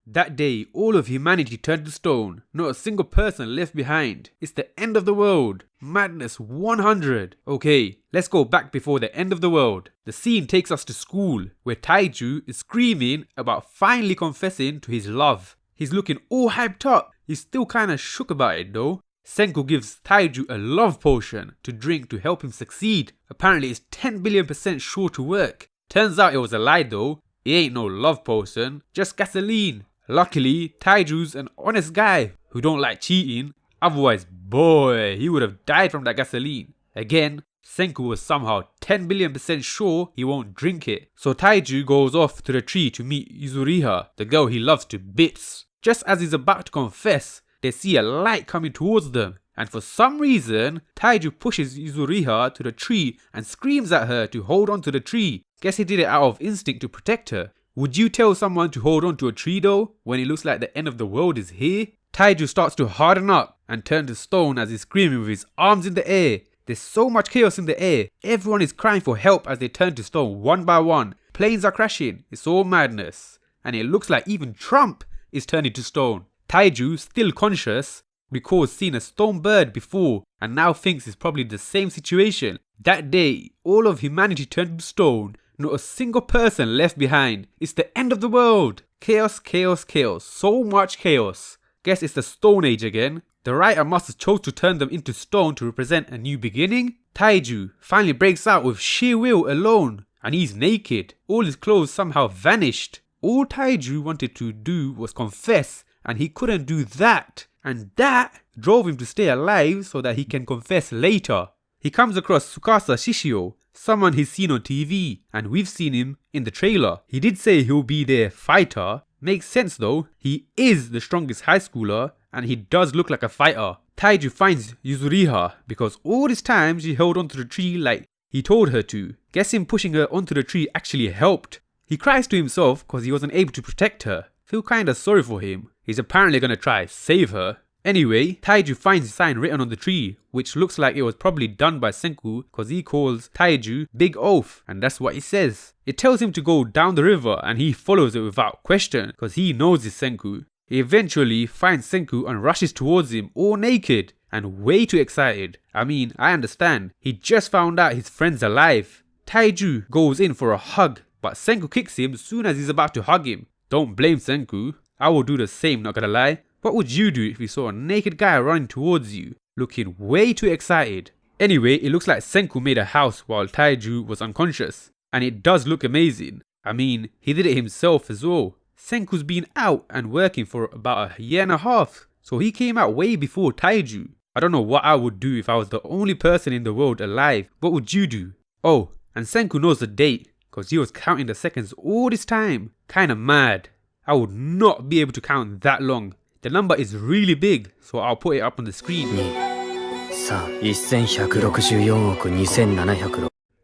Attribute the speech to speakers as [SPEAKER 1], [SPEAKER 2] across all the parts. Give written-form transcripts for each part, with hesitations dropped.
[SPEAKER 1] That day, all of humanity turned to stone. Not a single person left behind. It's the end of the world. Madness 100. Okay, let's go back before the end of the world. The scene takes us to school, where Taiju is screaming about finally confessing to his love. He's looking all hyped up. He's still kinda shook about it though. Senku gives Taiju a love potion to drink to help him succeed. Apparently it's 10 billion% sure to work. Turns out it was a lie though. It ain't no love potion, just gasoline. Luckily, Taiju's an honest guy who don't like cheating. Otherwise, boy, he would have died from that gasoline. Again, Senku was somehow 10 billion% sure he won't drink it. So Taiju goes off to the tree to meet Yuzuriha, the girl he loves to bits. Just as he's about to confess, they see a light coming towards them. And for some reason, Taiju pushes Yuzuriha to the tree and screams at her to hold on to the tree. Guess he did it out of instinct to protect her. Would you tell someone to hold on to a tree though, when it looks like the end of the world is here? Taiju starts to harden up and turn to stone as he's screaming with his arms in the air. There's so much chaos in the air. Everyone is crying for help as they turn to stone one by one. Planes are crashing. It's all madness. And it looks like even Trump is turning to stone. Taiju, still conscious, recalls seeing a stone bird before and now thinks it's probably the same situation. That day, all of humanity turned to stone. Not a single person left behind. It's the end of the world. Chaos, chaos, chaos. So much chaos. Guess it's the Stone Age again. The writer must have chose to turn them into stone to represent a new beginning. Taiju finally breaks out with sheer will alone. And he's naked. All his clothes somehow vanished. All Taiju wanted to do was confess. And he couldn't do that. And that drove him to stay alive so that he can confess later. He comes across Tsukasa Shishio, someone he's seen on TV, and we've seen him in the trailer. He did say he'll be their fighter. Makes sense though, he is the strongest high schooler and he does look like a fighter. Taiju finds Yuzuriha because all this time she held onto the tree like he told her to. Guess him pushing her onto the tree actually helped. He cries to himself because he wasn't able to protect her. Feel kinda sorry for him. He's apparently gonna try save her. Anyway, Taiju finds a sign written on the tree, which looks like it was probably done by Senku because he calls Taiju Big Oaf, and that's what he says. It tells him to go down the river and he follows it without question because he knows it's Senku. He eventually finds Senku and rushes towards him all naked and way too excited. I mean, I understand. He just found out his friend's alive. Taiju goes in for a hug, but Senku kicks him as soon as he's about to hug him. Don't blame Senku. I will do the same, not gonna lie. What would you do if you saw a naked guy running towards you, looking way too excited? Anyway, it looks like Senku made a house while Taiju was unconscious. And it does look amazing. I mean, he did it himself as well. Senku's been out and working for about a year and a half, so he came out way before Taiju. I don't know what I would do if I was the only person in the world alive. What would you do? Oh, and Senku knows the date, because he was counting the seconds all this time. Kinda mad. I would not be able to count that long. The number is really big, so I'll put it up on the screen.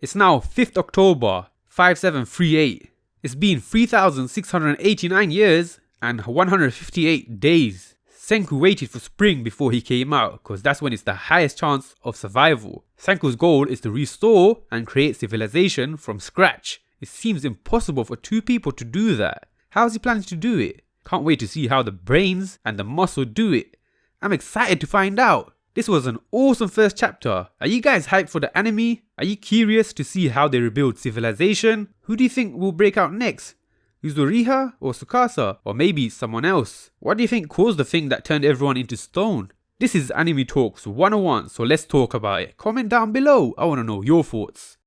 [SPEAKER 1] It's now 5th October, 5738. It's been 3,689 years and 158 days. Senku waited for spring before he came out because that's when it's the highest chance of survival. Senku's goal is to restore and create civilization from scratch. It seems impossible for two people to do that. How is he planning to do it? Can't wait to see how the brains and the muscle do it. I'm excited to find out. This was an awesome first chapter. Are you guys hyped for the anime? Are you curious to see how they rebuild civilization? Who do you think will break out next? Yuzuriha or Tsukasa? Or maybe someone else? What do you think caused the thing that turned everyone into stone? This is Anime Talks 101, so let's talk about it. Comment down below. I want to know your thoughts.